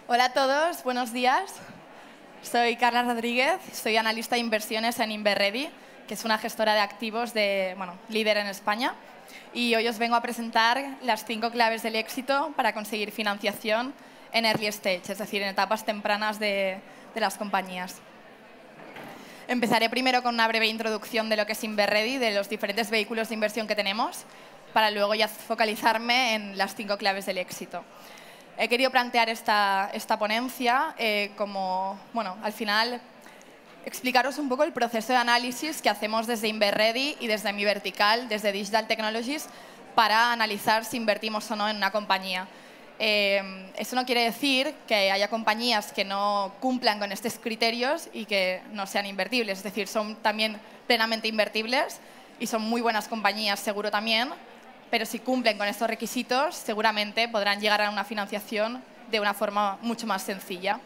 Hola a todos, buenos días. Soy Carla Rodríguez, soy analista de inversiones en Inverready, que es una gestora de activos líder en España. Y hoy os vengo a presentar las 5 claves del éxito para conseguir financiación en early stage, es decir, en etapas tempranas de las compañías. Empezaré primero con una breve introducción de lo que es Inverready, de los diferentes vehículos de inversión que tenemos, para luego ya focalizarme en las 5 claves del éxito. He querido plantear esta ponencia al final, explicaros un poco el proceso de análisis que hacemos desde Inverready y desde mi vertical, desde Digital Technologies, para analizar si invertimos o no en una compañía. Eso no quiere decir que haya compañías que no cumplan con estos criterios y que no sean invertibles. Es decir, son también plenamente invertibles y son muy buenas compañías, seguro también, pero si cumplen con estos requisitos, seguramente podrán llegar a una financiación de una forma mucho más sencilla.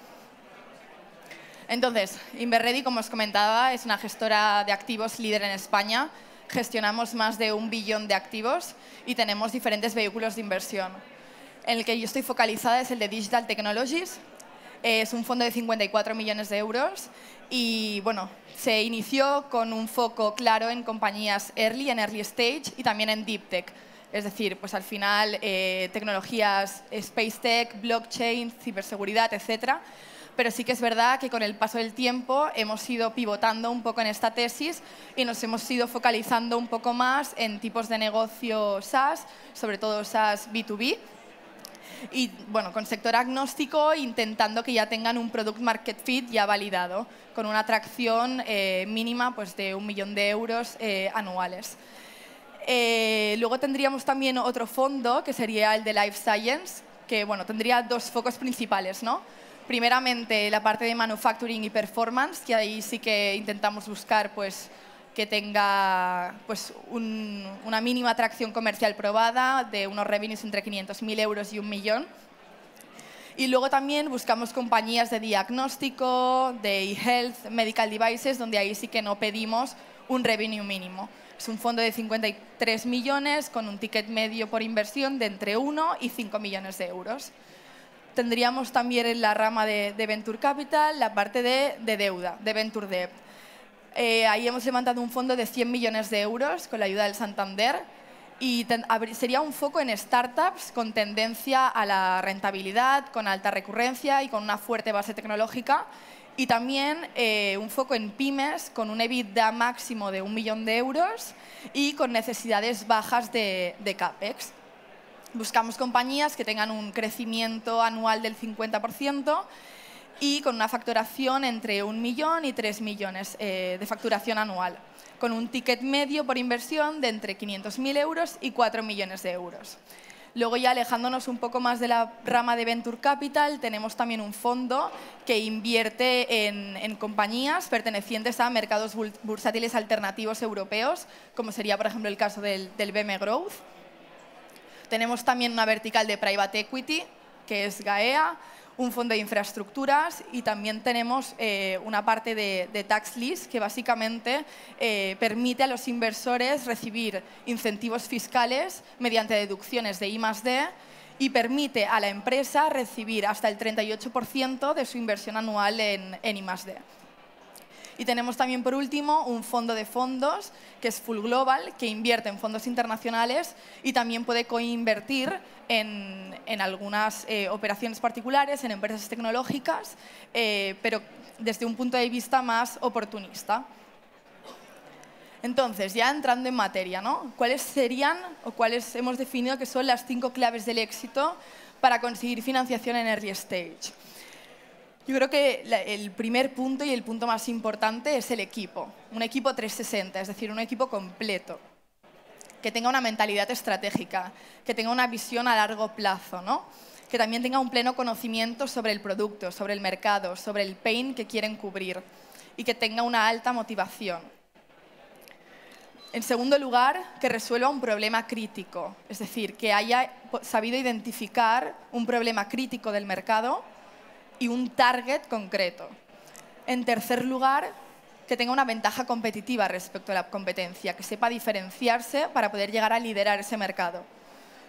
Entonces, Inverready, como os comentaba, es una gestora de activos líder en España. Gestionamos más de 1 billón de activos y tenemos diferentes vehículos de inversión. En el que yo estoy focalizada es el de Digital Technologies. Es un fondo de 54 millones de euros y se inició con un foco claro en compañías en early stage y también en deep tech. Es decir, pues al final tecnologías space tech, blockchain, ciberseguridad, etcétera. Pero sí que es verdad que con el paso del tiempo hemos ido pivotando un poco en esta tesis y nos hemos ido focalizando un poco más en tipos de negocio SaaS, sobre todo SaaS B2B. Y con sector agnóstico, intentando que ya tengan un product market fit ya validado, con una atracción mínima de 1 millón de euros anuales. Luego tendríamos también otro fondo, que sería el de Life Science, que tendría 2 focos principales, ¿no? Primeramente, la parte de manufacturing y performance, que ahí sí que intentamos buscar que tenga una mínima atracción comercial probada, de unos revenues entre 500.000 euros y 1 millón. Y luego también buscamos compañías de diagnóstico, de e-health, medical devices, donde ahí sí que no pedimos un revenue mínimo. Es un fondo de 53 millones con un ticket medio por inversión de entre 1 y 5 millones de euros. Tendríamos también en la rama de Venture Capital la parte de deuda, de Venture Debt. Ahí hemos levantado un fondo de 100 millones de euros con la ayuda del Santander y sería un foco en startups con tendencia a la rentabilidad, con alta recurrencia y con una fuerte base tecnológica. Y también un foco en pymes con un EBITDA máximo de 1 millón de euros y con necesidades bajas de CAPEX. Buscamos compañías que tengan un crecimiento anual del 50% y con una facturación entre 1 millón y 3 millones de facturación anual, con un ticket medio por inversión de entre 500.000 euros y 4 millones de euros. Luego, ya alejándonos un poco más de la rama de Venture Capital, tenemos también un fondo que invierte en compañías pertenecientes a mercados bursátiles alternativos europeos, como sería, por ejemplo, el caso del BM Growth. Tenemos también una vertical de Private Equity, que es Gaea, un fondo de infraestructuras y también tenemos una parte de Tax Lease que básicamente permite a los inversores recibir incentivos fiscales mediante deducciones de I+D y permite a la empresa recibir hasta el 38% de su inversión anual en I+D. Y tenemos también, por último, un fondo de fondos, que es Full Global, que invierte en fondos internacionales y también puede coinvertir en algunas operaciones particulares, en empresas tecnológicas, pero desde un punto de vista más oportunista. Entonces, ya entrando en materia, ¿no? ¿Cuáles serían o cuáles hemos definido que son las 5 claves del éxito para conseguir financiación en early stage? Yo creo que el primer punto y el punto más importante es el equipo. Un equipo 360, es decir, un equipo completo, que tenga una mentalidad estratégica, que tenga una visión a largo plazo, ¿no? Que también tenga un pleno conocimiento sobre el producto, sobre el mercado, sobre el pain que quieren cubrir y que tenga una alta motivación. En segundo lugar, que resuelva un problema crítico, es decir, que haya sabido identificar un problema crítico del mercado y un target concreto. En tercer lugar, que tenga una ventaja competitiva respecto a la competencia, que sepa diferenciarse para poder llegar a liderar ese mercado.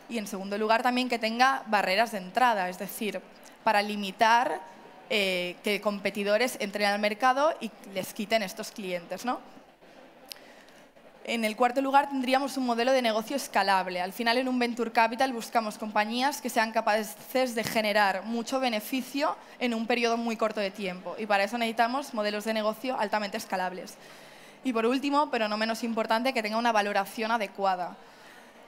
Y en segundo lugar, también que tenga barreras de entrada, es decir, para limitar que competidores entren al mercado y les quiten estos clientes, ¿no? En el cuarto lugar tendríamos un modelo de negocio escalable. Al final, en un Venture Capital buscamos compañías que sean capaces de generar mucho beneficio en un periodo muy corto de tiempo. Y para eso necesitamos modelos de negocio altamente escalables. Y por último, pero no menos importante, que tenga una valoración adecuada.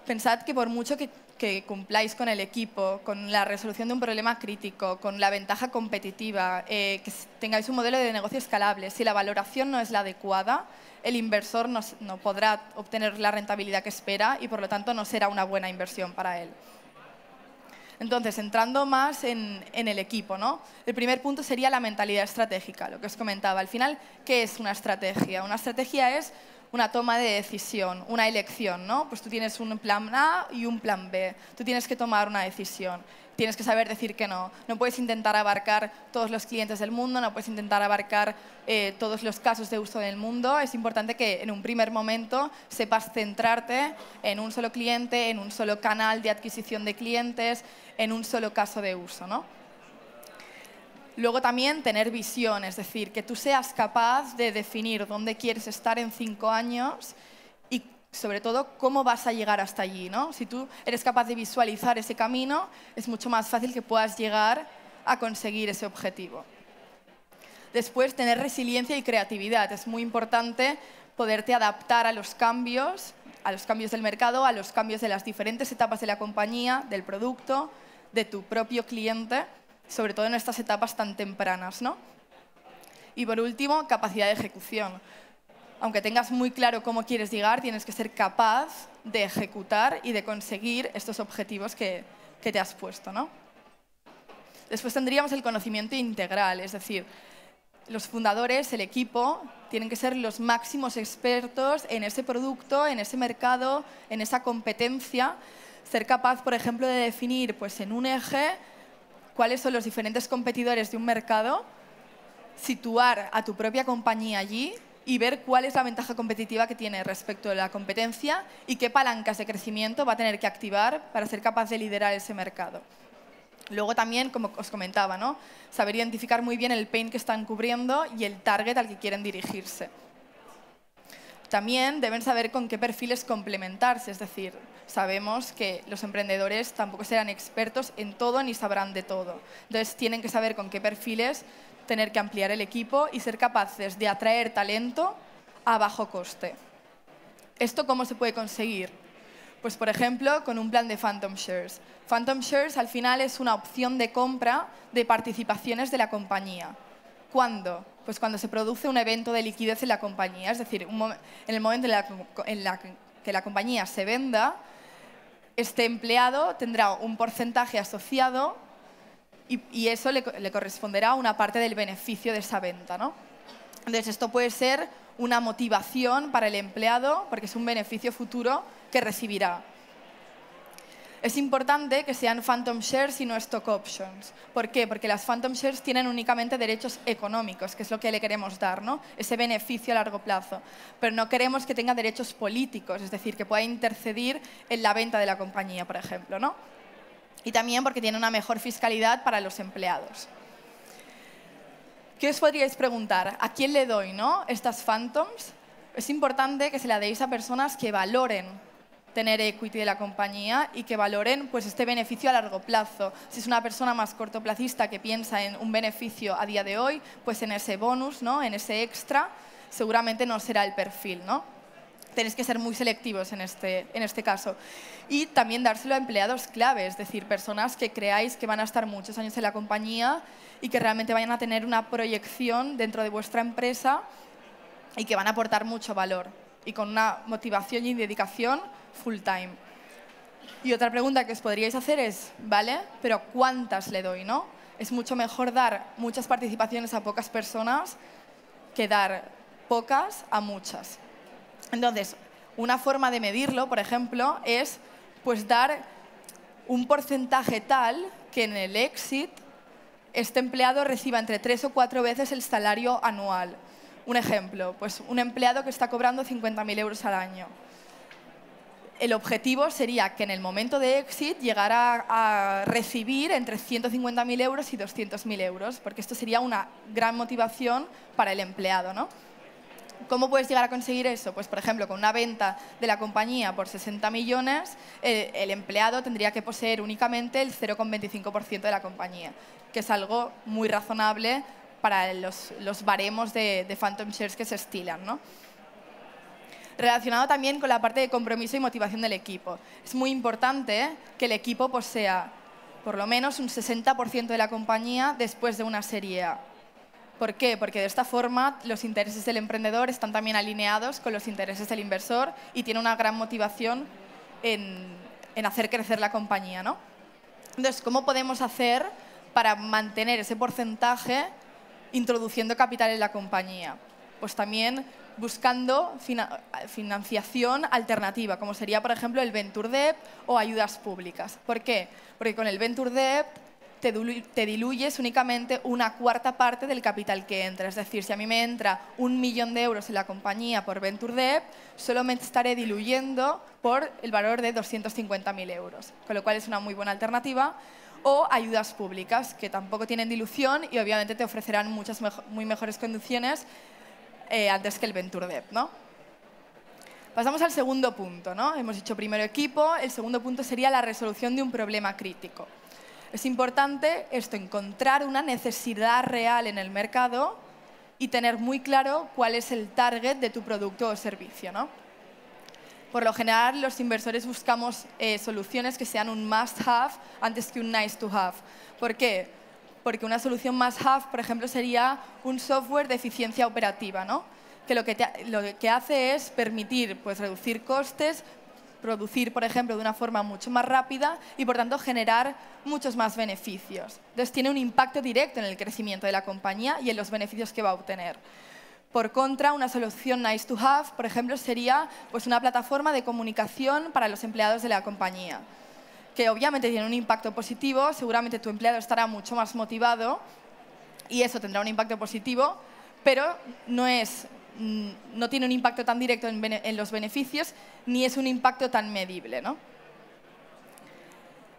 Pensad que por mucho que cumpláis con el equipo, con la resolución de un problema crítico, con la ventaja competitiva, que tengáis un modelo de negocio escalable, si la valoración no es la adecuada, el inversor no podrá obtener la rentabilidad que espera y, por lo tanto, no será una buena inversión para él. Entonces, entrando más en el equipo, ¿no? El primer punto sería la mentalidad estratégica, lo que os comentaba. Al final, ¿qué es una estrategia? Una estrategia es una toma de decisión, una elección, ¿no? Pues tú tienes un plan A y un plan B. Tú tienes que tomar una decisión. Tienes que saber decir que no. No puedes intentar abarcar todos los clientes del mundo, no puedes intentar abarcar todos los casos de uso del mundo. Es importante que en un primer momento sepas centrarte en un solo cliente, en un solo canal de adquisición de clientes, en un solo caso de uso, ¿no? Luego también tener visión, es decir, que tú seas capaz de definir dónde quieres estar en 5 años y, sobre todo, cómo vas a llegar hasta allí, ¿no? Si tú eres capaz de visualizar ese camino, es mucho más fácil que puedas llegar a conseguir ese objetivo. Después, tener resiliencia y creatividad. Es muy importante poderte adaptar a los cambios del mercado, a los cambios de las diferentes etapas de la compañía, del producto, de tu propio cliente, sobre todo en estas etapas tan tempranas, ¿no? Y por último, capacidad de ejecución. Aunque tengas muy claro cómo quieres llegar, tienes que ser capaz de ejecutar y de conseguir estos objetivos que te has puesto, ¿no? Después tendríamos el conocimiento integral, es decir, los fundadores, el equipo, tienen que ser los máximos expertos en ese producto, en ese mercado, en esa competencia. Ser capaz, por ejemplo, de definir pues, en un eje cuáles son los diferentes competidores de un mercado, situar a tu propia compañía allí y ver cuál es la ventaja competitiva que tiene respecto a la competencia y qué palancas de crecimiento va a tener que activar para ser capaz de liderar ese mercado. Luego también, como os comentaba, ¿no? Saber identificar muy bien el pain que están cubriendo y el target al que quieren dirigirse. También deben saber con qué perfiles complementarse, es decir, sabemos que los emprendedores tampoco serán expertos en todo ni sabrán de todo. Entonces, tienen que saber con qué perfiles tener que ampliar el equipo y ser capaces de atraer talento a bajo coste. ¿Esto cómo se puede conseguir? Pues, por ejemplo, con un plan de Phantom Shares. Phantom Shares, al final, es una opción de compra de participaciones de la compañía. ¿Cuándo? Pues cuando se produce un evento de liquidez en la compañía. Es decir, en el momento en que la compañía se venda, este empleado tendrá un porcentaje asociado y eso le corresponderá a una parte del beneficio de esa venta, ¿no? Entonces, esto puede ser una motivación para el empleado porque es un beneficio futuro que recibirá. Es importante que sean Phantom Shares y no Stock Options. ¿Por qué? Porque las Phantom Shares tienen únicamente derechos económicos, que es lo que le queremos dar, ¿no? Ese beneficio a largo plazo. Pero no queremos que tenga derechos políticos, es decir, que pueda intercedir en la venta de la compañía, por ejemplo, ¿no? Y también porque tiene una mejor fiscalidad para los empleados. ¿Qué os podríais preguntar? ¿A quién le doy, no, estas Phantoms? Es importante que se la deis a personas que valoren tener equity de la compañía y que valoren pues, este beneficio a largo plazo. Si es una persona más cortoplacista que piensa en un beneficio a día de hoy, pues en ese bonus, ¿no? En ese extra, seguramente no será el perfil, ¿no? Tenéis que ser muy selectivos en este caso. Y también dárselo a empleados clave, es decir, personas que creáis que van a estar muchos años en la compañía y que realmente vayan a tener una proyección dentro de vuestra empresa y que van a aportar mucho valor y con una motivación y dedicación full time. Y otra pregunta que os podríais hacer es, ¿vale? ¿Pero cuántas le doy, no? Es mucho mejor dar muchas participaciones a pocas personas que dar pocas a muchas. Entonces, una forma de medirlo, por ejemplo, es pues, dar un porcentaje tal que en el exit este empleado reciba entre 3 o 4 veces el salario anual. Un ejemplo, pues un empleado que está cobrando 50.000 euros al año. el objetivo sería que en el momento de exit llegara a recibir entre 150.000 euros y 200.000 euros, porque esto sería una gran motivación para el empleado, ¿no? ¿Cómo puedes llegar a conseguir eso? Pues, por ejemplo, con una venta de la compañía por 60 millones, el empleado tendría que poseer únicamente el 0,25% de la compañía, que es algo muy razonable para los baremos de Phantom Shares que se estilan, ¿no? Relacionado también con la parte de compromiso y motivación del equipo. Es muy importante que el equipo posea por lo menos un 60% de la compañía después de una serie A. ¿Por qué? Porque de esta forma los intereses del emprendedor están también alineados con los intereses del inversor y tiene una gran motivación en hacer crecer la compañía, ¿no? Entonces, ¿cómo podemos hacer para mantener ese porcentaje introduciendo capital en la compañía? Pues también buscando financiación alternativa, como sería, por ejemplo, el Venture Debt o ayudas públicas. ¿Por qué? Porque con el Venture Debt te diluyes únicamente una cuarta parte del capital que entra. Es decir, si a mí me entra 1 millón de euros en la compañía por Venture Debt, solo me estaré diluyendo por el valor de 250.000 euros, con lo cual es una muy buena alternativa. O ayudas públicas, que tampoco tienen dilución y obviamente te ofrecerán muy mejores condiciones antes que el Venture Debt, ¿no? Pasamos al segundo punto, ¿no? Hemos dicho primero equipo, el segundo punto sería la resolución de un problema crítico. Es importante encontrar una necesidad real en el mercado y tener muy claro cuál es el target de tu producto o servicio, ¿no? Por lo general, los inversores buscamos soluciones que sean un must-have antes que un nice-to-have. ¿Por qué? Porque una solución must-have, por ejemplo, sería un software de eficiencia operativa, ¿no? Que lo que hace es permitir, pues, reducir costes, producir, por ejemplo, de una forma mucho más rápida y, por tanto, generar muchos más beneficios. Entonces, tiene un impacto directo en el crecimiento de la compañía y en los beneficios que va a obtener. Por contra, una solución nice to have, por ejemplo, sería, pues, una plataforma de comunicación para los empleados de la compañía, que obviamente tiene un impacto positivo, seguramente tu empleado estará mucho más motivado y eso tendrá un impacto positivo, pero no tiene un impacto tan directo en los beneficios ni es un impacto tan medible, ¿no?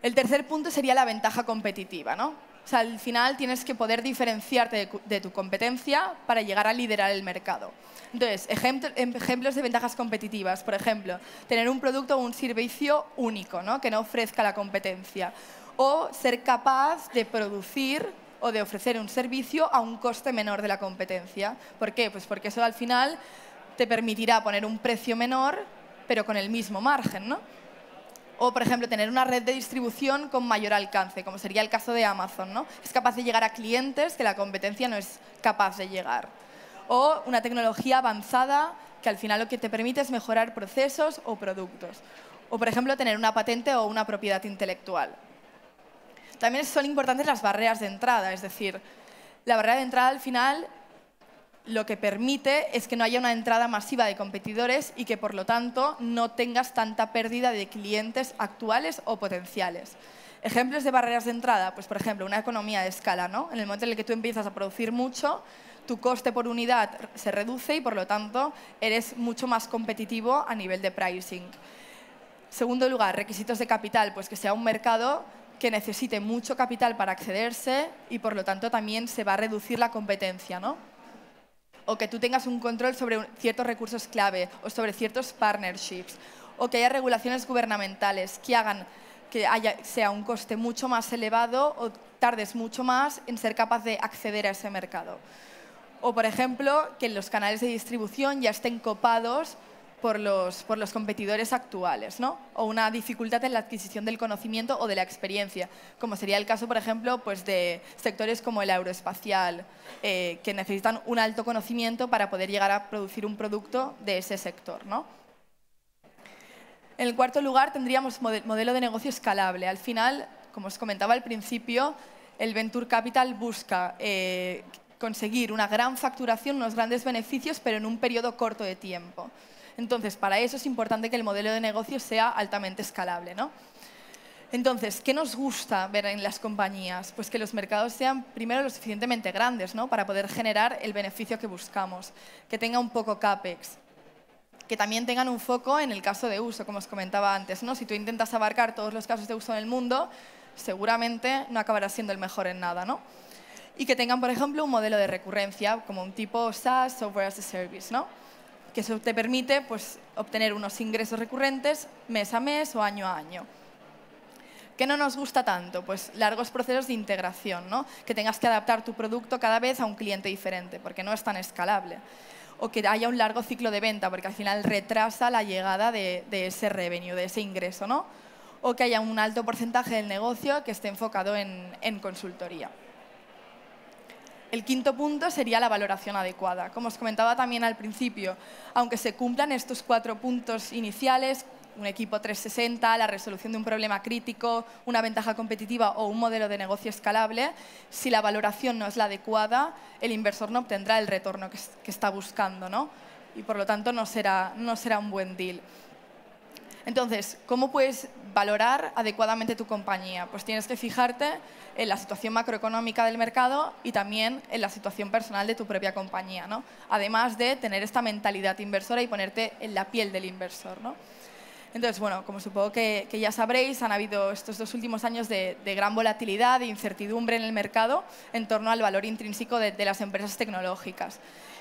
El tercer punto sería la ventaja competitiva, ¿no? O sea, al final tienes que poder diferenciarte de tu competencia para llegar a liderar el mercado. Entonces, ejemplos de ventajas competitivas. Por ejemplo, tener un producto o un servicio único, ¿no? Que no ofrezca la competencia. O ser capaz de producir o de ofrecer un servicio a un coste menor de la competencia. ¿Por qué? Pues porque eso al final te permitirá poner un precio menor, pero con el mismo margen, ¿no? O, por ejemplo, tener una red de distribución con mayor alcance, como sería el caso de Amazon, ¿no? Es capaz de llegar a clientes que la competencia no es capaz de llegar. O una tecnología avanzada que al final lo que te permite es mejorar procesos o productos. O, por ejemplo, tener una patente o una propiedad intelectual. También son importantes las barreras de entrada, es decir, la barrera de entrada al final lo que permite es que no haya una entrada masiva de competidores y que, por lo tanto, no tengas tanta pérdida de clientes actuales o potenciales. Ejemplos de barreras de entrada, pues, por ejemplo, una economía de escala, ¿no? En el momento en el que tú empiezas a producir mucho, tu coste por unidad se reduce y, por lo tanto, eres mucho más competitivo a nivel de pricing. Segundo lugar, requisitos de capital, pues que sea un mercado que necesite mucho capital para accederse y, por lo tanto, también se va a reducir la competencia, ¿no? O que tú tengas un control sobre ciertos recursos clave o sobre ciertos partnerships, o que haya regulaciones gubernamentales que hagan que sea un coste mucho más elevado o tardes mucho más en ser capaz de acceder a ese mercado. O, por ejemplo, que los canales de distribución ya estén copados por los competidores actuales, ¿no? O una dificultad en la adquisición del conocimiento o de la experiencia, como sería el caso, por ejemplo, pues de sectores como el aeroespacial, que necesitan un alto conocimiento para poder llegar a producir un producto de ese sector, ¿no? En el cuarto lugar tendríamos modelo de negocio escalable. Al final, como os comentaba al principio, el Venture Capital busca conseguir una gran facturación, unos grandes beneficios, pero en un periodo corto de tiempo. Entonces, para eso es importante que el modelo de negocio sea altamente escalable, ¿no? Entonces, ¿qué nos gusta ver en las compañías? Pues que los mercados sean, primero, lo suficientemente grandes, ¿no? Para poder generar el beneficio que buscamos, que tenga un poco CAPEX, que también tengan un foco en el caso de uso, como os comentaba antes, ¿no? Si tú intentas abarcar todos los casos de uso en el mundo, seguramente no acabarás siendo el mejor en nada, ¿no? Y que tengan, por ejemplo, un modelo de recurrencia, como un tipo SaaS, Software as a Service, ¿no? Que eso te permite pues, obtener unos ingresos recurrentes mes a mes o año a año. ¿Qué no nos gusta tanto? Pues largos procesos de integración, ¿no? Que tengas que adaptar tu producto cada vez a un cliente diferente, porque no es tan escalable. O que haya un largo ciclo de venta, porque al final retrasa la llegada de ese revenue, de ese ingreso, ¿no? O que haya un alto porcentaje del negocio que esté enfocado en consultoría. El quinto punto sería la valoración adecuada. Como os comentaba también al principio, aunque se cumplan estos 4 puntos iniciales, un equipo 360, la resolución de un problema crítico, una ventaja competitiva o un modelo de negocio escalable, si la valoración no es la adecuada, el inversor no obtendrá el retorno que está buscando, ¿no? Y por lo tanto no será un buen deal. Entonces, ¿cómo puedes valorar adecuadamente tu compañía? Pues tienes que fijarte en la situación macroeconómica del mercado y también en la situación personal de tu propia compañía, ¿no? Además de tener esta mentalidad inversora y ponerte en la piel del inversor, ¿no? Entonces, bueno, como supongo que ya sabréis, han habido estos 2 últimos años de gran volatilidad e incertidumbre en el mercado en torno al valor intrínseco de las empresas tecnológicas.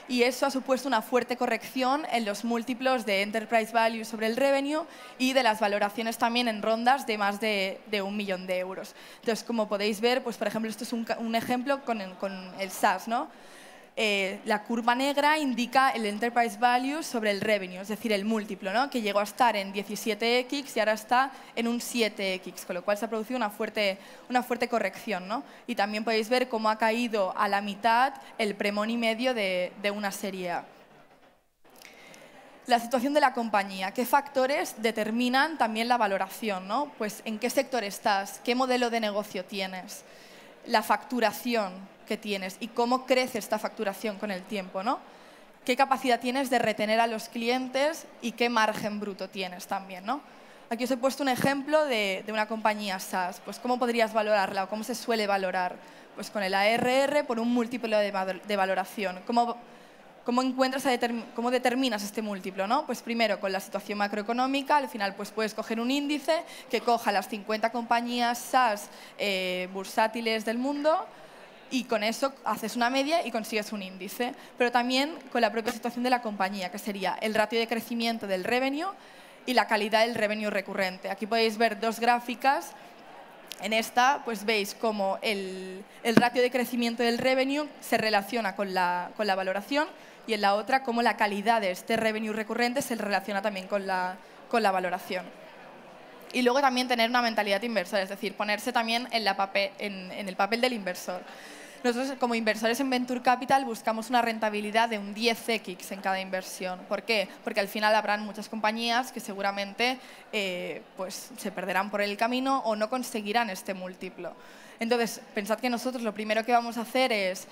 Y eso ha supuesto una fuerte corrección en los múltiplos de enterprise value sobre el revenue y de las valoraciones también en rondas de más de 1 millón de euros. Entonces, como podéis ver, pues, por ejemplo, esto es un ejemplo con el SaaS, ¿no? La curva negra indica el enterprise value sobre el revenue, es decir, el múltiplo, ¿no? Que llegó a estar en 17x y ahora está en un 7x, con lo cual se ha producido una fuerte corrección, ¿no? Y también podéis ver cómo ha caído a la mitad el pre-money medio de una serie A. La situación de la compañía. ¿Qué factores determinan también la valoración, ¿no? Pues en qué sector estás, qué modelo de negocio tienes, la facturación que tienes y cómo crece esta facturación con el tiempo, ¿no? ¿Qué capacidad tienes de retener a los clientes y qué margen bruto tienes también, ¿no? Aquí os he puesto un ejemplo de una compañía SaaS. Pues, ¿cómo podrías valorarla o cómo se suele valorar? Pues con el ARR por un múltiplo de valoración. ¿Cómo determinas este múltiplo, ¿no? Pues primero con la situación macroeconómica, al final pues puedes coger un índice que coja las 50 compañías SaaS bursátiles del mundo y con eso haces una media y consigues un índice. Pero también con la propia situación de la compañía, que sería el ratio de crecimiento del revenue y la calidad del revenue recurrente. Aquí podéis ver 2 gráficas. En esta pues veis cómo el ratio de crecimiento del revenue se relaciona con la valoración y en la otra cómo la calidad de este revenue recurrente se relaciona también con la valoración. Y luego también tener una mentalidad inversora, es decir, ponerse también en el papel del inversor. Nosotros, como inversores en Venture Capital, buscamos una rentabilidad de un 10x en cada inversión. ¿Por qué? Porque al final habrán muchas compañías que seguramente pues, se perderán por el camino o no conseguirán este múltiplo. Entonces, pensad que nosotros lo primero que vamos a hacer es,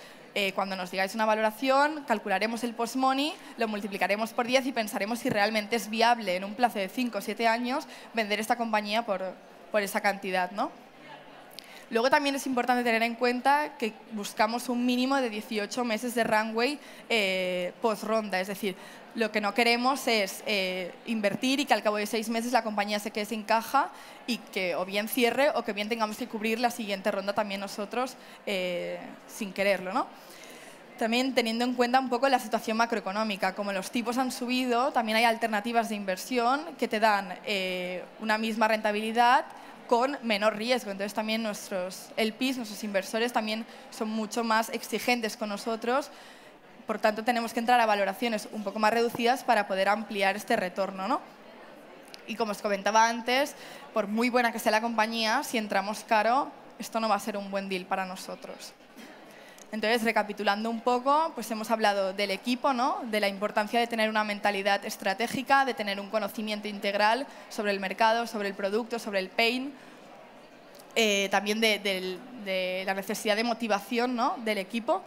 cuando nos digáis una valoración, calcularemos el post-money, lo multiplicaremos por 10 y pensaremos si realmente es viable en un plazo de 5 o 7 años vender esta compañía por esa cantidad, ¿no? Luego también es importante tener en cuenta que buscamos un mínimo de 18 meses de runway post-ronda. Es decir, lo que no queremos es invertir y que al cabo de 6 meses la compañía se quede sin caja y que o bien cierre o que bien tengamos que cubrir la siguiente ronda también nosotros sin quererlo, ¿no? También teniendo en cuenta un poco la situación macroeconómica. Como los tipos han subido, también hay alternativas de inversión que te dan una misma rentabilidad con menor riesgo. Entonces también nuestros LPs, nuestros inversores, también son mucho más exigentes con nosotros. Por tanto, tenemos que entrar a valoraciones un poco más reducidas para poder ampliar este retorno, ¿no? Y como os comentaba antes, por muy buena que sea la compañía, si entramos caro, esto no va a ser un buen deal para nosotros. Entonces, recapitulando un poco, pues hemos hablado del equipo, ¿no? De la importancia de tener una mentalidad estratégica, de tener un conocimiento integral sobre el mercado, sobre el producto, sobre el pain, también de la necesidad de motivación, ¿no? Del equipo,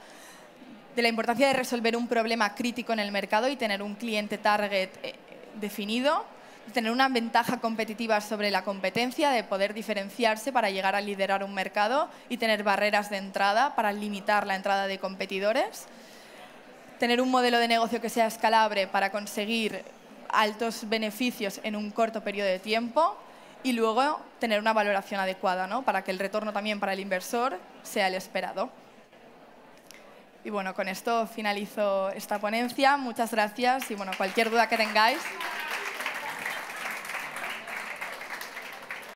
de la importancia de resolver un problema crítico en el mercado y tener un cliente target definido, tener una ventaja competitiva sobre la competencia, de poder diferenciarse para llegar a liderar un mercado y tener barreras de entrada para limitar la entrada de competidores, tener un modelo de negocio que sea escalable para conseguir altos beneficios en un corto periodo de tiempo y luego tener una valoración adecuada, ¿no? Para que el retorno también para el inversor sea el esperado. Y bueno, con esto finalizo esta ponencia. Muchas gracias y bueno, cualquier duda que tengáis.